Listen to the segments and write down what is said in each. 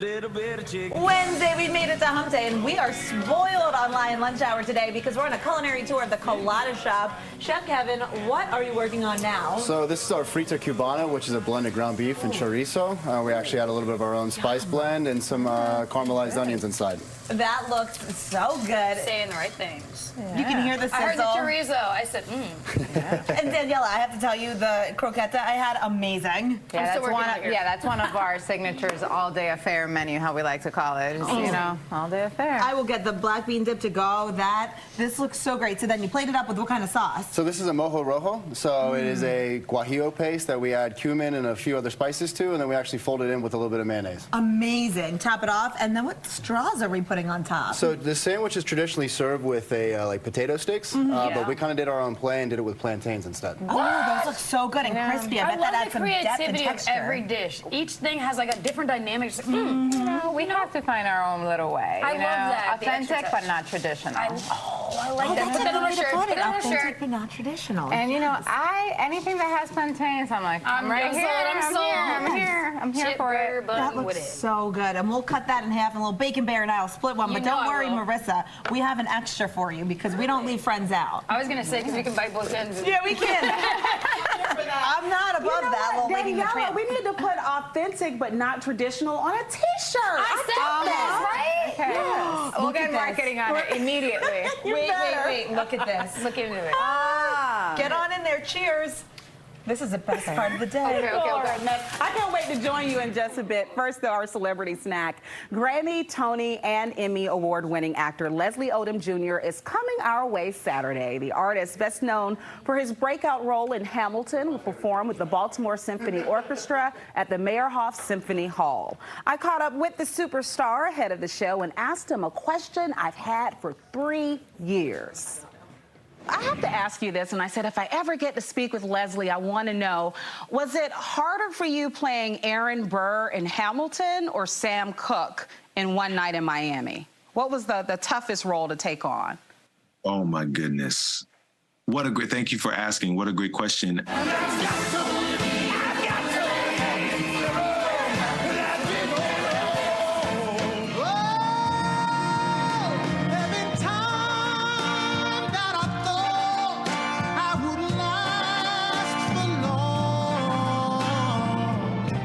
Wednesday, we made it to Hump Day, and we are spoiled on Lion Lunch Hour today because we're on a culinary tour of the Colada Shop. Chef Kevin, what are you working on now? So this is our frita cubana, which is a blend of ground beef and chorizo. We actually add a little bit of our own spice blend and some caramelized onions inside. That looks so good. Saying the right things. Yeah. You can hear the sizzle. I heard the chorizo. I said, Yeah. And Daniela, I have to tell you, the croqueta I had, amazing. Yeah, that's one of our signatures, all-day affair menu, how we like to call it. It's, you know, all-day affair. I will get the black bean dip to go. This looks so great. So then you plate it up with what kind of sauce? So this is a mojo rojo. So it is a guajillo paste that we add cumin and a few other spices to, and then we actually fold it in with a little bit of mayonnaise. Amazing. Top it off, and then what straws are we putting on top? So the sandwich is traditionally served with a like potato sticks, but we kind of did our own play and did it with plantains instead. Oh, those look so good and crispy. I bet that adds some depth and creativity of texture. every dish. Each thing has like a different dynamic. You know, we have to find our own little way. I love that. Authentic, but not traditional. I like that. Put that on a shirt. Put that on a shirt. Authentic, but not traditional. And you know, anything that has plantains, I'm like, I'm right here. I'm here for it. That looks so good. And we'll cut that in half, and a little bacon bear and I'll split one. But don't worry, Marissa, we have an extra for you because we don't leave friends out. I was going to say, because we can bite both ends. Yeah, we can. I'm not above that little lady in the tramp. We need to put authentic but not traditional on a t-shirt. I said this, right? Okay. Yes. We'll get marketing on it immediately. Wait. Look at this. Look into it. Get on in there. Cheers. This is the best part of the day. Okay. I can't wait to join you in just a bit. First, though, our celebrity snack. Grammy, Tony, and Emmy award-winning actor Leslie Odom Jr. is coming our way Saturday. The artist, best known for his breakout role in Hamilton, will perform with the Baltimore Symphony Orchestra at the Meyerhoff Symphony Hall. I caught up with the superstar ahead of the show and asked him a question I've had for 3 years. I have to ask you this, and I said, if I ever get to speak with Leslie, I want to know, was it harder for you playing Aaron Burr in Hamilton or Sam Cooke in One Night in Miami? What was the toughest role to take on? Oh, my goodness. Thank you for asking. What a great question.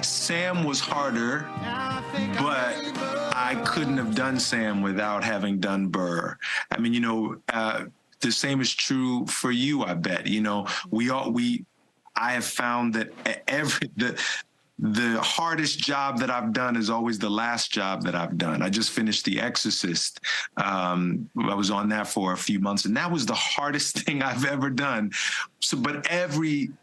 Sam was harder, but I couldn't have done Sam without having done Burr. I mean, you know, the same is true for you, I bet. You know, I have found that the hardest job that I've done is always the last job that I've done. I just finished The Exorcist. I was on that for a few months, and that was the hardest thing I've ever done. So, but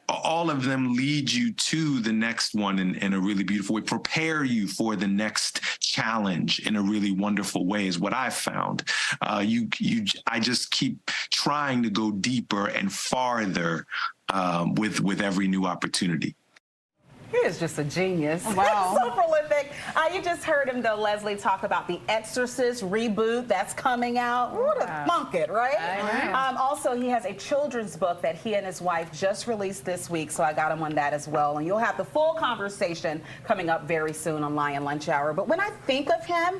all of them lead you to the next one in a really beautiful way, prepare you for the next challenge in a really wonderful way is what I've found. I just keep trying to go deeper and farther with every new opportunity. He is just a genius. Wow. So prolific. You just heard him, though, Leslie, talk about The Exorcist reboot that's coming out. What a funk it, right? Also, he has a children's book that he and his wife just released this week, so I got him on that as well. And you'll have the full conversation coming up very soon on Lion Lunch Hour. But when I think of him,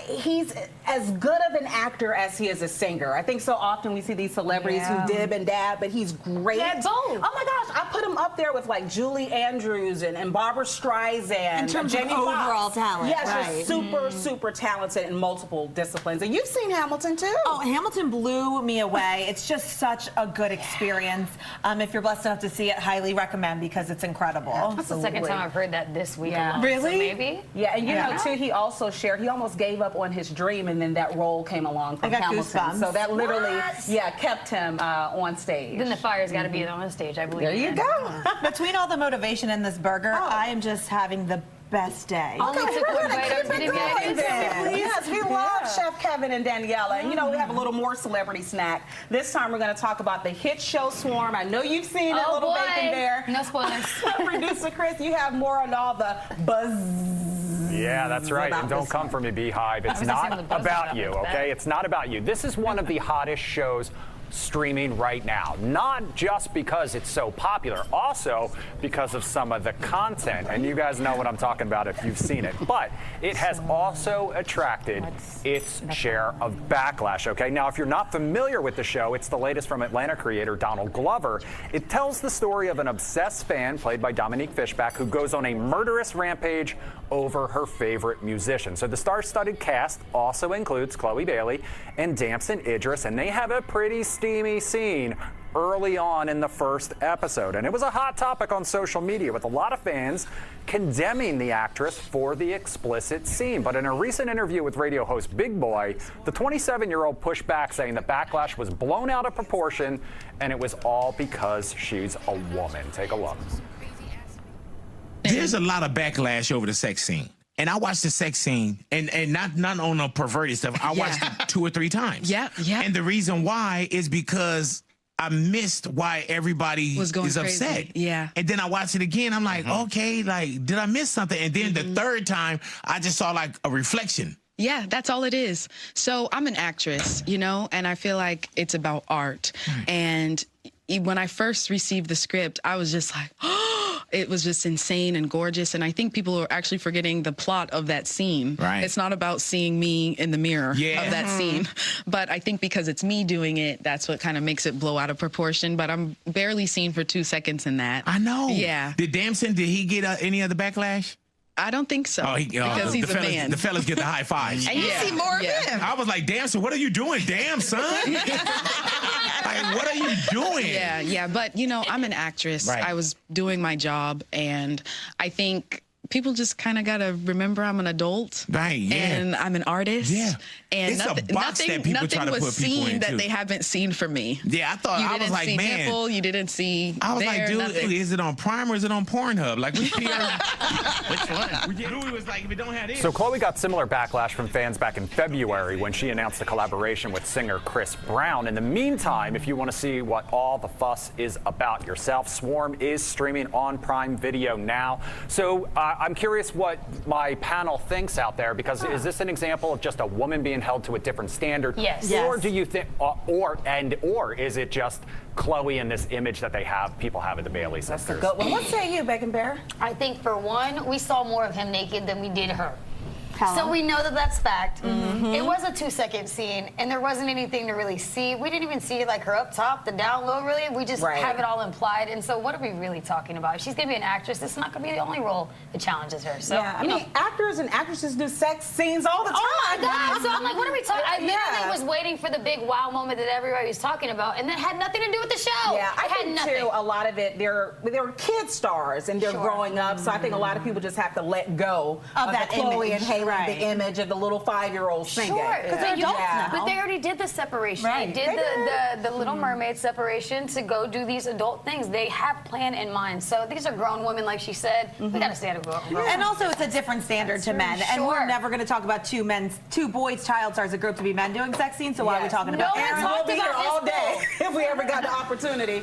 he's as good of an actor as he is a singer. I think so often we see these celebrities who dib and dab, but he's great. Yeah, both. Oh, my gosh. I put him up there with, like, Julie Andrews and Barbara Streisand. In terms Jamie of Foxx. overall talent. Yes, just super talented in multiple disciplines. And you've seen Hamilton, too. Oh, Hamilton blew me away. It's just such a good experience. If you're blessed enough to see it, highly recommend because it's incredible. That's the second time I've heard that this week alone. Really? So maybe? Yeah, and you know, too, he also shared, he almost gave up on his dream, and then that role came along from Hamilton. Goosebumps. So that literally, kept him on stage. Then the fire's got to be on the stage, I believe. There you go. Between all the motivation in this burger, I am just having the best day. Only took one bite of it. Yes, we love Chef Kevin and Daniela. And, you know, we have a little more celebrity snack. This time we're going to talk about the hit show Swarm. I know you've seen it, Little Bacon Bear. No spoilers. Producer Chris, you have more on all the buzz. Yeah, that's right. And don't come for me, Beehive. It's not about you, okay? It's not about you. This is one of the hottest shows streaming right now. Not just because it's so popular, also because of some of the content. And you guys know what I'm talking about if you've seen it. But it has also attracted its share of backlash, okay? Now, if you're not familiar with the show, it's the latest from Atlanta creator Donald Glover. It tells the story of an obsessed fan, played by Dominique Fishback, who goes on a murderous rampage over her favorite musician. So the star-studded cast also includes Chloe Bailey and Damson Idris, and they have a pretty steamy scene early on in the first episode. And it was a hot topic on social media, with a lot of fans condemning the actress for the explicit scene. But in a recent interview with radio host Big Boy, the 27-year-old pushed back, saying the backlash was blown out of proportion and it was all because she's a woman. Take a look. There's a lot of backlash over the sex scene. And I watched the sex scene, and not on the perverted stuff. I watched it 2 or 3 times. Yeah. And the reason why is because I missed why everybody is upset. Yeah. And then I watched it again. I'm like, okay, like, did I miss something? And then the third time, I just saw like a reflection. Yeah, that's all it is. So I'm an actress, you know, and I feel like it's about art. And when I first received the script, I was just like, oh, it was just insane and gorgeous. And I think people are actually forgetting the plot of that scene. Right. It's not about seeing me in the mirror of that scene. But I think because it's me doing it, that's what kind of makes it blow out of proportion. But I'm barely seen for 2 seconds in that. I know. Yeah. Did Damson, did he get any other backlash? I don't think so. Because he's a man. The fellas get the high fives. And you see more of him. I was like, Damson, what are you doing? Damn, son. Like, what are you doing? Yeah. But, you know, I'm an actress. Right. I was doing my job, and I think people just kind of got to remember I'm an adult. Right, yeah. And I'm an artist. Yeah. And It's a box that people try to was put people seen into. that they haven't seen for me. Yeah, I thought, I was like, You didn't see man. nipple, you didn't see I was like, dude, nothing. is it on Prime or is it on Pornhub? Like, which one? Louis was like, if it don't have this. So Chloe got similar backlash from fans back in February when she announced a collaboration with singer Chris Brown. In the meantime, if you want to see what all the fuss is about yourself, Swarm is streaming on Prime Video now. So I'm curious what my panel thinks out there, because is this an example of just a woman being held to a different standard? Yes. Or do you think, or is it just Chloe and this image that people have of the Bailey sisters? Good one. What say you, Bacon Bear? I think for one, we saw more of him naked than we did her. So we know that that's fact. It was a 2-second scene, and there wasn't anything to really see. We didn't even see like her up top, the down low, really. We just have it all implied. And so what are we really talking about? If she's going to be an actress, it's not going to be the only role that challenges her. So, I mean, actors and actresses do sex scenes all the time. Oh my God! So I'm like, what are we talking? I literally was waiting for the big wow moment that everybody was talking about, and that had nothing to do with the show. Yeah, I it had think nothing. too, a lot of it, they're kid stars and they're growing up, so I think a lot of people just have to let go of that the Chloe image. and Haley, the image of the little 5-year-old singing. Sure, because they're adults now. But they already did the separation. Right. They did the Little Mermaid separation to go do these adult things. They have plan in mind. So these are grown women, like she said. We got to stand up. And also, it's a different standard to men. And we're never going to talk about two boys child stars that grew up to be men doing sex scenes. So why are we talking about No one Aaron? talked We'll be here about all his day if we ever got the opportunity.